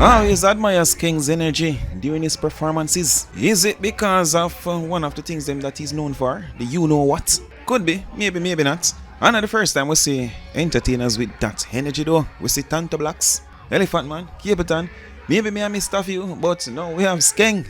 Always admires King's energy during his performances. Is it because of one of the things them that he's known for? The you know what? Could be, maybe not. And not the first time we see entertainers with that energy though. We see Tanto Blacks, Elephant Man, Cape Town. Maybe me I missed a few, but no, we have Skeng.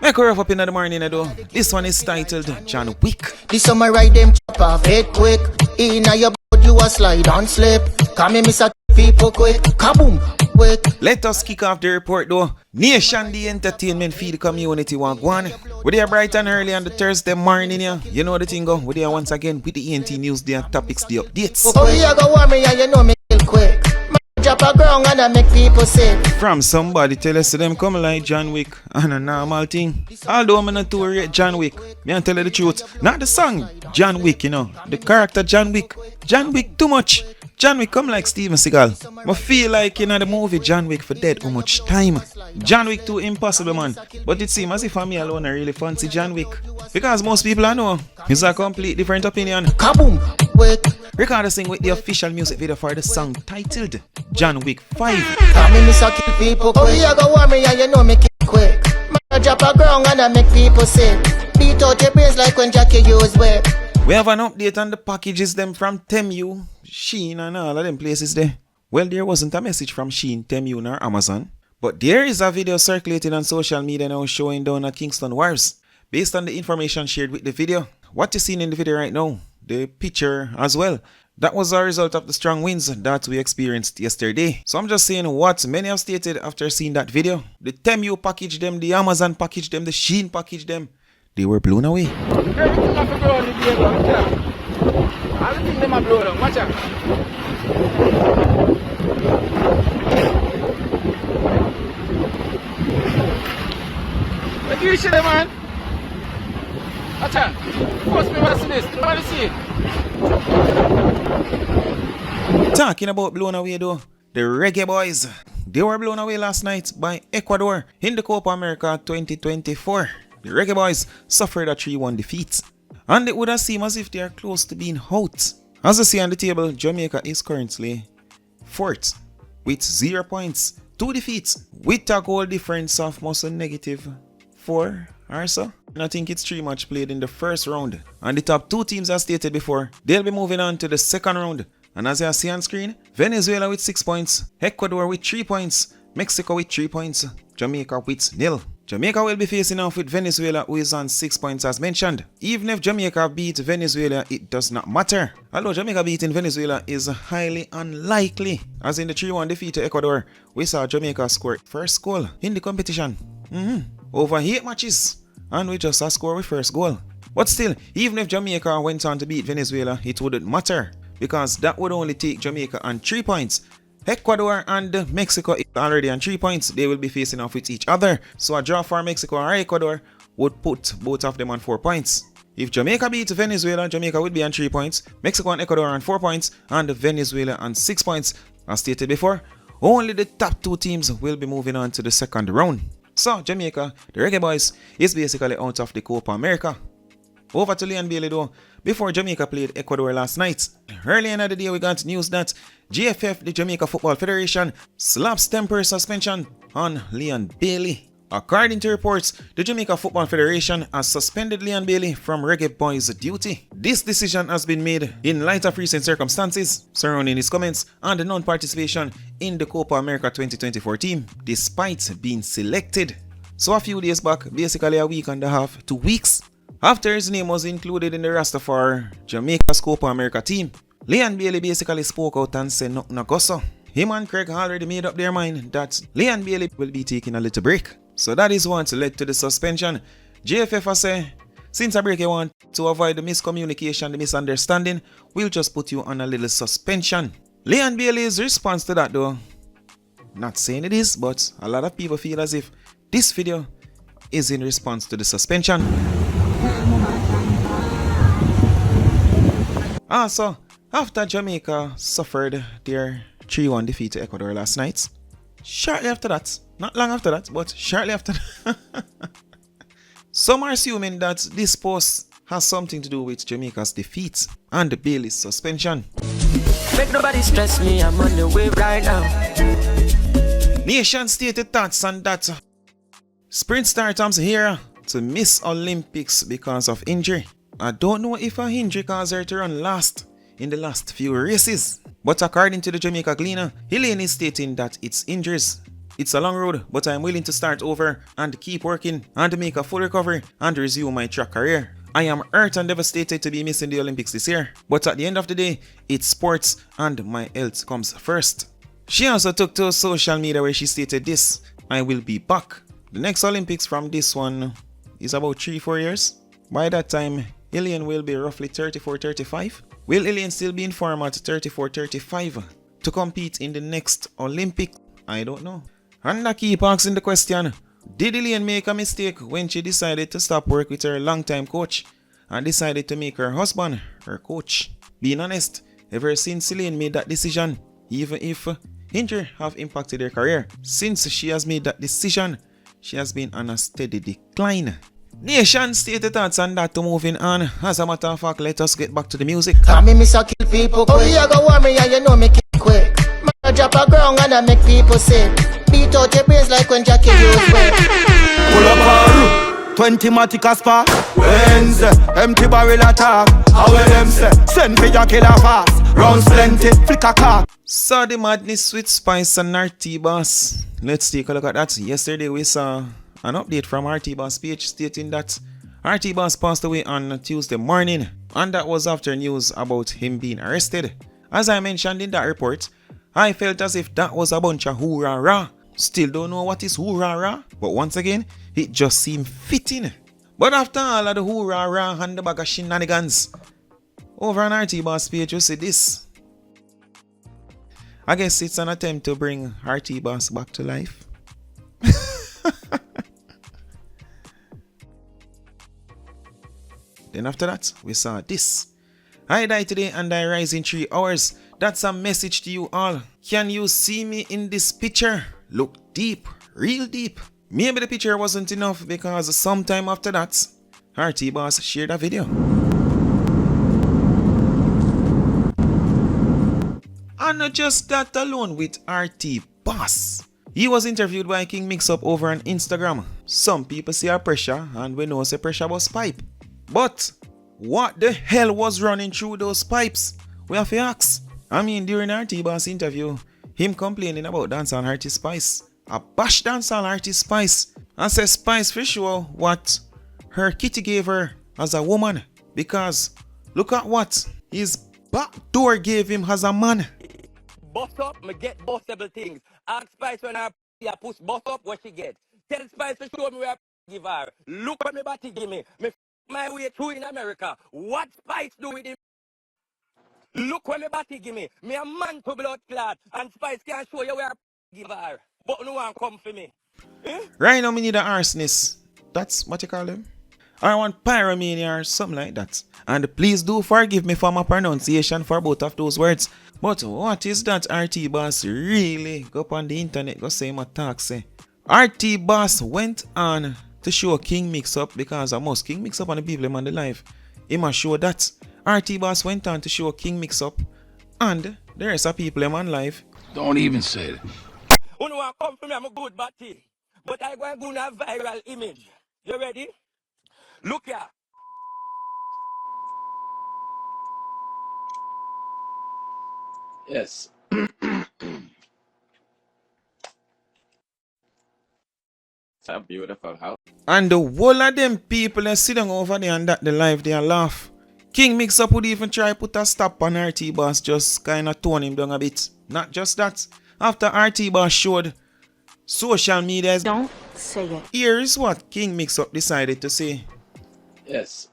Make her up in the morning though. This one is titled John Wick. This summer ride them chop off head quick. In your body you a slide and slip. Come in miss a people quick. Kaboom quick. Let us kick off the report though. Nation the entertainment feed community want one. We there bright and early on the Thursday morning here. You know the thing go. We there once again with the ENT news, their topics, the updates. Oh you go warm me and you know me quick. Drop a ground and I make people sick. From somebody tell us to them come like John Wick and a normal thing. Although I'm not too rate John Wick, me and tell you the truth. Not the song John Wick, you know. The character John Wick. John Wick too much. John Wick come like Steven Seagal. I feel like you know the movie John Wick for dead too much time. John Wick too impossible man. But it seems as if I'm me alone I really fancy John Wick. Because most people I know it's a complete different opinion. Kaboom quick. Record a sing with the official music video for the song titled John Wick 5. Come in miss a kill people quick. Oh you go warm me and you know me quick. Drop a ground and I make people sick. Beat out your brains like when Jackie use whip. We have an update on the packages them from Temu, Shein and all of them places there. Well, there wasn't a message from Shein, Temu nor Amazon. But there is a video circulating on social media now showing down at Kingston Wharves. Based on the information shared with the video, what you seen in the video right now, the picture as well, that was a result of the strong winds that we experienced yesterday. So I'm just saying what many have stated after seeing that video. The Temu package them, the Amazon package them, the Shein package them. They were blown away. Everything have to blow on the day, watch out. Everything them have blown down, watch out. What do you say, man? Watch out. Force me to see this. I want to see it. Talking about blown away though, the Reggae Boyz. They were blown away last night by Ecuador in the Copa America 2024. The Reggae Boyz suffered a 3-1 defeat. And it would have seemed as if they are close to being out. As you see on the table, Jamaica is currently 4th with 0 points, 2 defeats, with a goal difference of most -4 or so. And I think it's 3 match played in the first round. And the top 2 teams as stated before, they'll be moving on to the second round. And as you see on screen, Venezuela with 6 points, Ecuador with 3 points, Mexico with 3 points, Jamaica with 0. Jamaica will be facing off with Venezuela, who is on 6 points as mentioned. Even if Jamaica beat Venezuela, it does not matter. Although Jamaica beating Venezuela is highly unlikely. As in the 3-1 defeat to Ecuador, we saw Jamaica score first goal in the competition. Over 8 matches. And we just scored with first goal. But still, even if Jamaica went on to beat Venezuela, it wouldn't matter. Because that would only take Jamaica on 3 points. Ecuador and Mexico is already on 3 points. They will be facing off with each other. So a draw for Mexico or Ecuador would put both of them on 4 points. If Jamaica beats Venezuela, Jamaica would be on 3 points. Mexico and Ecuador on 4 points. And Venezuela on 6 points. As stated before, only the top 2 teams will be moving on to the second round. So Jamaica, the Reggae Boyz, is basically out of the Copa America. Over to Leon Bailey though, before Jamaica played Ecuador last night. Early in the day we got news that GFF, the Jamaica Football Federation, slaps temporary suspension on Leon Bailey. According to reports, the Jamaica Football Federation has suspended Leon Bailey from Reggae Boyz duty. This decision has been made in light of recent circumstances surrounding his comments and the non-participation in the Copa America 2024 team, despite being selected. So a few days back, basically a week and a half, 2 weeks, after his name was included in the roster for Jamaica's Copa America team, Leon Bailey basically spoke out and said nothing go so. Him and Craig already made up their mind that Leon Bailey will be taking a little break. So that is what led to the suspension. JFF has said, since a break you want to avoid the miscommunication, the misunderstanding, we'll just put you on a little suspension. Leon Bailey's response to that though, not saying it is, but a lot of people feel as if this video is in response to the suspension. Also, after Jamaica suffered their 3-1 defeat to Ecuador last night, shortly after that, not long after that, but shortly after that, some are assuming that this post has something to do with Jamaica's defeat and the Bailys suspension. Make nobody stress me, I'm on the way right now. Nation stated thoughts on that. Sprint star Tom's here to miss Olympics because of injury. I don't know if a injury caused her to run last in the last few races. But according to the Jamaica Gleaner, Helene is stating that it's injuries. It's a long road, but I'm willing to start over and keep working and make a full recovery and resume my track career. I am hurt and devastated to be missing the Olympics this year, but at the end of the day, it's sports and my health comes first. She also took to social media where she stated this: I will be back. The next Olympics from this one is about 3-4 years. By that time, Helene will be roughly 34-35. Will Helene still be in form at 34-35 to compete in the next Olympic? I don't know. And I keep asking the question, did Helene make a mistake when she decided to stop work with her longtime coach and decided to make her husband her coach? Being honest, ever since Helene made that decision, even if injury have impacted her career, since she has made that decision, she has been on a steady decline. Nation stated thoughts on that to moving on. As a matter of fact, let us get back to the music. Come me miss a kill people quick. Oh, you go warm me and you know me kill quick. Man, drop a ground and I make people sick. Beat out your brains like when Jackie used whip. Pull up a 20 matic a spark. Wednesday, empty barrel attack. How will them say? Send for your killer fast. Rounds plenty, flick a car. Saw the madness with Spice and RT Boss. Let's take a look at that. Yesterday we saw an update from RT Boss page stating that RT Boss passed away on Tuesday morning, and that was after news about him being arrested. As I mentioned in that report, I felt as if that was a bunch of hoorah-rah. Still don't know what is hoorah-rah, but once again, it just seemed fitting. But after all of the hoorah-rah and the bag of shenanigans, over on RT Boss page you see this. I guess it's an attempt to bring RT Boss back to life. Then after that, we saw this. I die today and I rise in 3 hours. That's a message to you all. Can you see me in this picture? Look deep, real deep. Maybe the picture wasn't enough because sometime after that, RT Boss shared a video. And not just that alone with RT Boss. He was interviewed by King Mix-Up over on Instagram. Some people say a pressure and we know say pressure was pipe. But what the hell was running through those pipes? We have to ask. I mean, during RT Boss interview, him complaining about dancehall artist Spice. A bash dancehall artist Spice. And says Spice for sure what her kitty gave her as a woman. Because look at what his backdoor gave him as a man. Bust up, me get bustable things. Ask Spice when I push bust up, what she get. Tell Spice to show me where I give her. Look what me body give me. Me my way through in America. What Spice do with him? Look what me body give me. Me a man to blood clot. And Spice can show you where I give her. But no one come for me. Right now, me need an arsonist. That's what you call him? I want pyromania or something like that. And please do forgive me for my pronunciation for both of those words. But what is that RT Boss really go up on the internet go say my talk say? RT Boss went on to show King Mix-Up because I must King Mix-Up and the people him on the live. He must show that. RT Boss went on to show King Mix-Up and the rest of people him on live. Don't even say it. Who no one come for me, I'm a good body. But I go and do a viral image. You ready? Look here. Yes. It's a beautiful house. And the whole of them people are sitting over there and that the live they laugh. King Mix-Up would even try put a stop on RT Boss, just kind of tone him down a bit. Not just that. After RT Boss showed social media. Don't say it. Here is what King Mix-Up decided to say. Yes.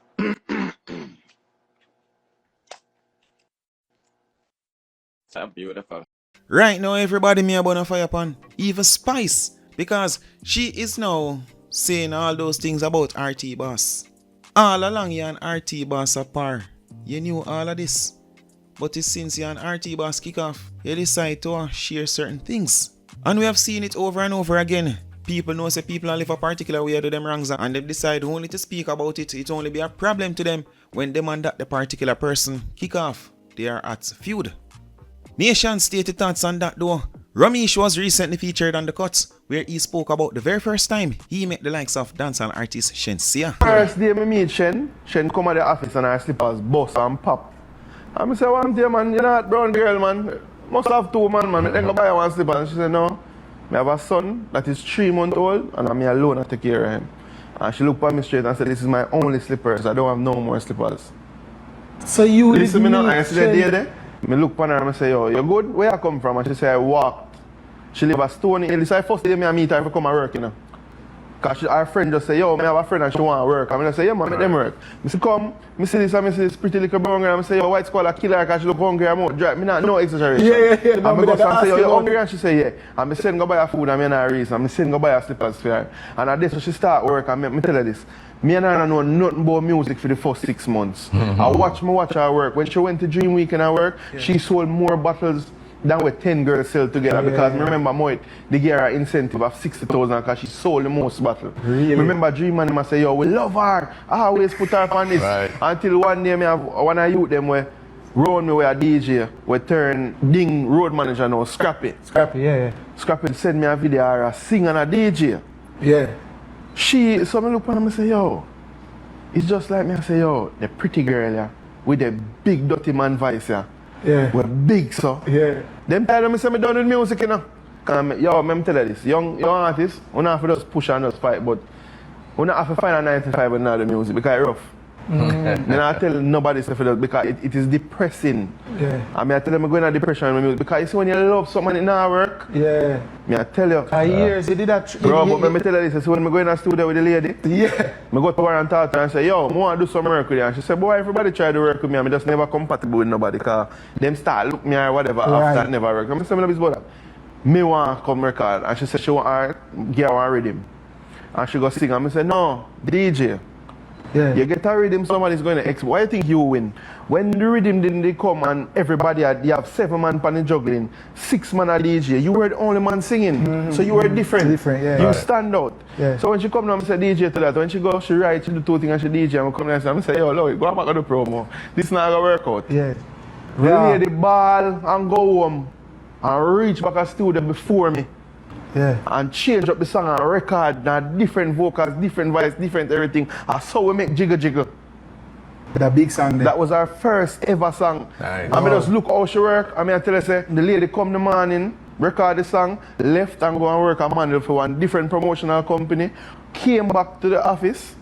It's a beautiful. Right now everybody me about a fire pan. Even Spice. Because she is now saying all those things about RT Boss. All along you and RT Boss are par. You knew all of this. But it's since you and RT Boss kick off, you decide to share certain things. And we have seen it over and over again. People know say people live a particular way to them wrongs and they decide only to speak about it. It only be a problem to them when them and that the particular person kick off. They are at feud. Nation stated thoughts on that though. Ramesh was recently featured on The Cuts, where he spoke about the very first time he met the likes of dancehall artist Shenseea. First day I meet Shen come at the office and her slippers bust and pop. And I say, one day man, you're not brown girl man. Must have two man. I then go buy one slipper. And she said, no, I have a son that is 3 months old and I'm alone to take care of him. And she looked at me straight and said, this is my only slippers. I don't have no more slippers. So you listen me now, and see the day there? I look at her and I say, yo, you good? Where you come from? And she say, I walked. She live at Stony Hill. This is the first day I meet her to come and work, you know. Because her friend just say, yo, I have a friend and she want to work. And I say, yeah, man, make them work. I say, come, I see this and I see this pretty little brown girl. I say, yo, white squall kill her because she look hungry and more dry. I not no exaggeration. Yeah. And I go and say, yo, you hungry? And she say, yeah. And I send go buy her food and I not reason. I send go buy her slippers for her. And at this, so she start work and I tell her this. Me and her don't know nothing about music for the first 6 months. I watch her work. When she went to Dream Week and her work, she sold more bottles than what 10 girls sell together. Because remember, Moit, they gave her an incentive of 60,000 because she sold the most bottles. Really? Remember, Dream Man must say, yo, we love her. I always put her on this. Right. Until one day, I have one of you them where round me with a DJ, we turn Ding road manager now, Scrappy. Yeah. Scrappy send me a video of her sing and a DJ. Yeah. So I look at her and I say, yo, it's just like me. I say, yo, the pretty girl, yeah, with the big dirty man voice, yeah. Yeah. We're big, so. Yeah. Them time I say me done with music, you know. Yo, let me tell you this. Young artists, we don't have to just push and just fight, but we don't have to find a 95 with the music because it's rough. Then I tell nobody stuff because it is depressing. Yeah. I mean, I tell them I'm going to depression with music because you see when you love something it not work. Yeah. I tell you. Years you did that. Bro, but let me tell you this. So when I go in the studio with the lady, Yeah. I go to her and talk to her and say, yo, I want to do some work with you. And she said, boy, everybody try to work with me. I'm just never compatible with nobody because them start look me or whatever after that never work. I said, I about that. Me want to come record. And she said she want to get her rhythm. And she go sing. And I said, no, DJ. Yeah. You get a rhythm, somebody's going to X. Why do you think you win? When the rhythm didn't come and everybody you have 7 man pan juggling, 6 man a DJ, you were the only man singing. So you were different. You stand out. Yeah. So when she come down and say DJ to that, when she go, she write, she do 2 things and she DJ and come down and say, yo, Lloyd, go back to the promo. This not going to work out. Yeah. Lay the ball and go home and reach back to studio before me. Yeah. And change up the song and record and different vocals, different voice, different everything. That's how we make Jiggle Jiggle. That big song there. That was our first ever song. Nice. I mean, just look how she work. I mean, I tell her, say, the lady come in the morning, record the song, left and go and work a manual for one different promotional company, came back to the office,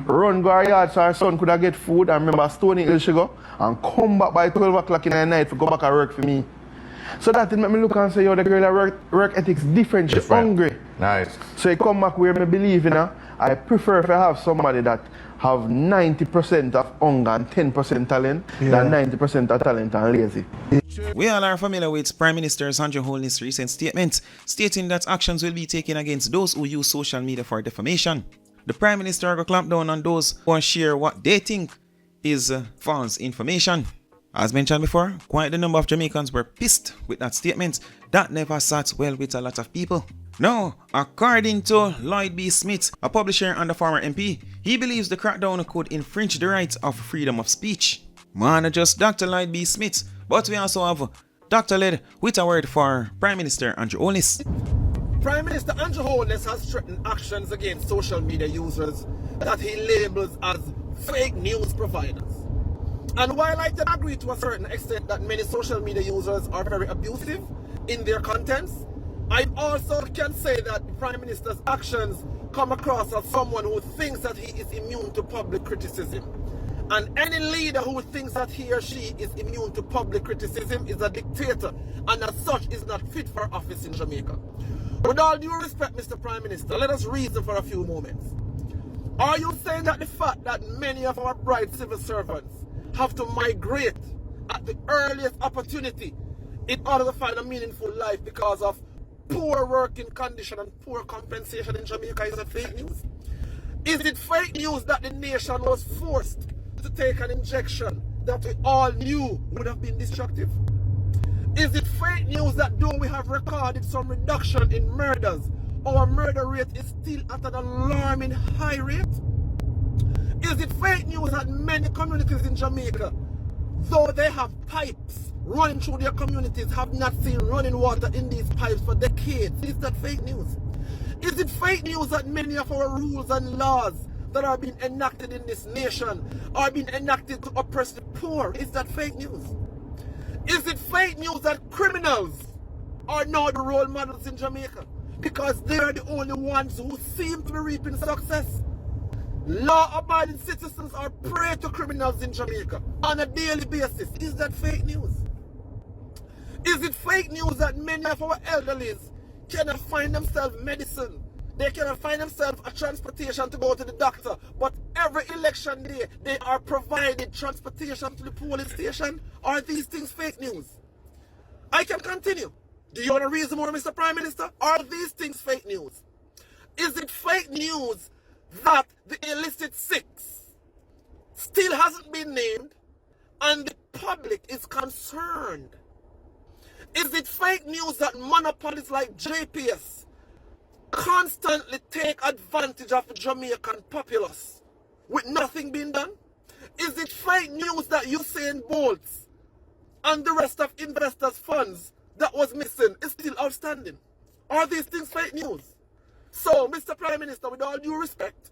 run go her yard so her son could have get food. I remember Stony Hill she go, and come back by 12 o'clock in the night to go back and work for me. So that did make me look and say, yo, the girl work ethics different. She's hungry. Nice. So you come back where me believe in her. I prefer if I have somebody that have 90% of hunger and 10% talent than 90% of talent and lazy. We all are familiar with Prime Minister Andrew Holness's recent statement stating that actions will be taken against those who use social media for defamation. The Prime Minister will clamp down on those who share what they think is false information. As mentioned before, quite the number of Jamaicans were pissed with that statement. That never sat well with a lot of people. Now, according to Lloyd B. Smith, a publisher and a former MP, he believes the crackdown could infringe the rights of freedom of speech. Man, not just Dr. Lloyd B. Smith, but we also have Dr. Led with a word for Prime Minister Andrew Holness. Prime Minister Andrew Holness has threatened actions against social media users that he labels as fake news providers. And while I can agree to a certain extent that many social media users are very abusive in their contents, I also can say that the Prime Minister's actions come across as someone who thinks that he is immune to public criticism. And any leader who thinks that he or she is immune to public criticism is a dictator, and as such is not fit for office in Jamaica. With all due respect, Mr. Prime Minister, let us reason for a few moments. Are you saying that the fact that many of our bright civil servants have to migrate at the earliest opportunity in order to find a meaningful life because of poor working condition and poor compensation in Jamaica is it fake news? Is it fake news that the nation was forced to take an injection that we all knew would have been destructive? Is it fake news that though we have recorded some reduction in murders, our murder rate is still at an alarming high rate? Is it fake news that many communities in Jamaica though they have pipes running through their communities, have not seen running water in these pipes for decades. Is that fake news? Is it fake news that many of our rules and laws that are being enacted in this nation are being enacted to oppress the poor? Is that fake news? Is it fake news that criminals are now the role models in Jamaica because they are the only ones who seem to be reaping success? Law-abiding citizens are prey to criminals in Jamaica on a daily basis. Is that fake news? Is it fake news that many of our elderlies cannot find themselves medicine? They cannot find themselves a transportation to go to the doctor, but every election day they are provided transportation to the polling station? Are these things fake news? I can continue. Do you want to reason more, Mr. Prime Minister? Are these things fake news? Is it fake news that the illicit six still hasn't been named and the public is concerned? Is it fake news that monopolies like JPS constantly take advantage of the Jamaican populace with nothing being done? Is it fake news that Usain Bolt's and the rest of investors' funds that was missing is still outstanding? Are these things fake news? So, Mr. Prime Minister, with all due respect,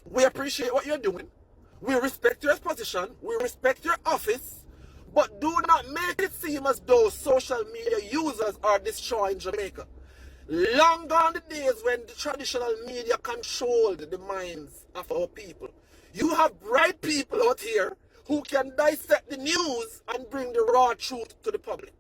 we appreciate what you're doing. We respect your position. We respect your office. But do not make it seem as though social media users are destroying Jamaica. Long gone the days when the traditional media controlled the minds of our people. You have bright people out here who can dissect the news and bring the raw truth to the public.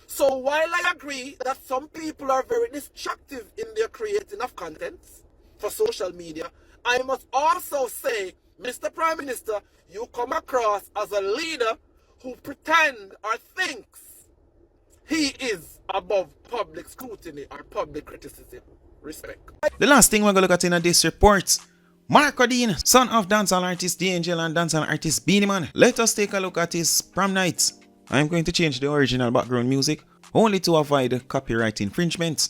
So while I agree that some people are very destructive in their creating of contents for social media, I must also say, Mr. Prime Minister, you come across as a leader who pretend or thinks he is above public scrutiny or public criticism. Respect. The last thing we're going to look at in this report, Marco Dean, son of dancehall artist The Angel and dancehall artist Beenie Man. Let us take a look at his prom night. I'm going to change the original background music only to avoid copyright infringement.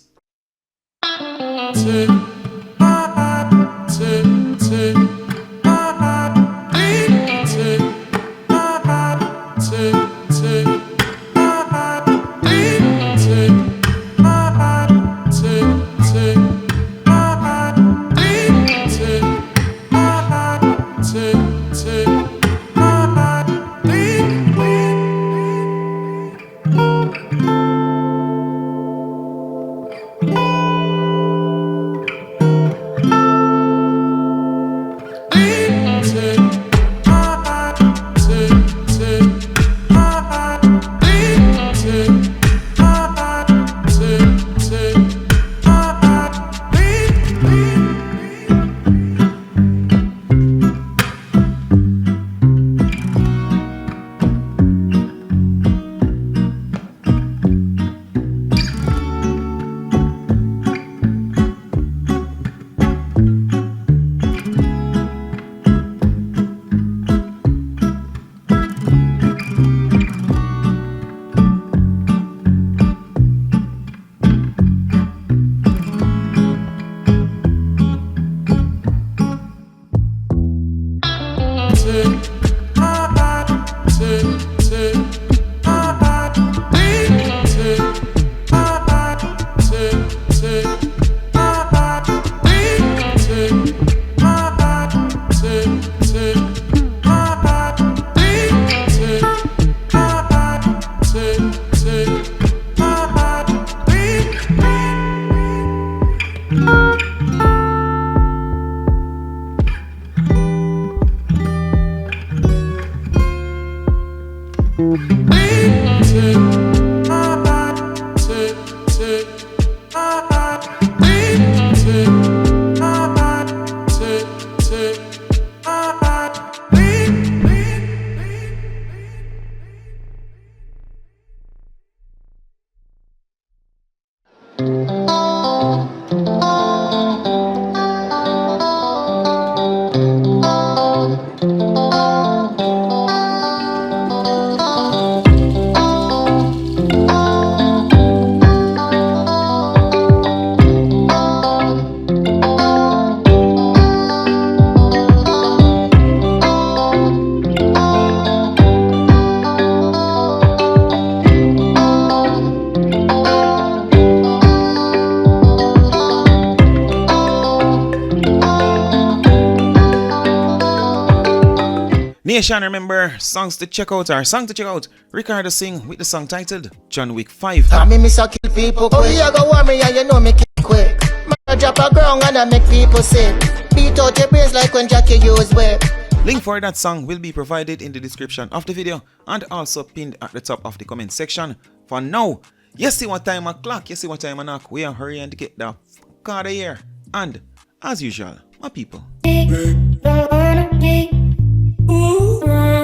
Nation, remember, songs to check out. Ricardo sing with the song titled John Wick 5. I me miss a kill people quick. Oh, you go want me and you know me kill quick. Man, drop a ground and I make people sick. Beat out your brains like when Jackie use whip. Link for that song will be provided in the description of the video and also pinned at the top of the comment section. For now, you see what time o'clock, you see what time I knock. We are hurrying to get the fuck out of here. And as usual, my people. Ooh.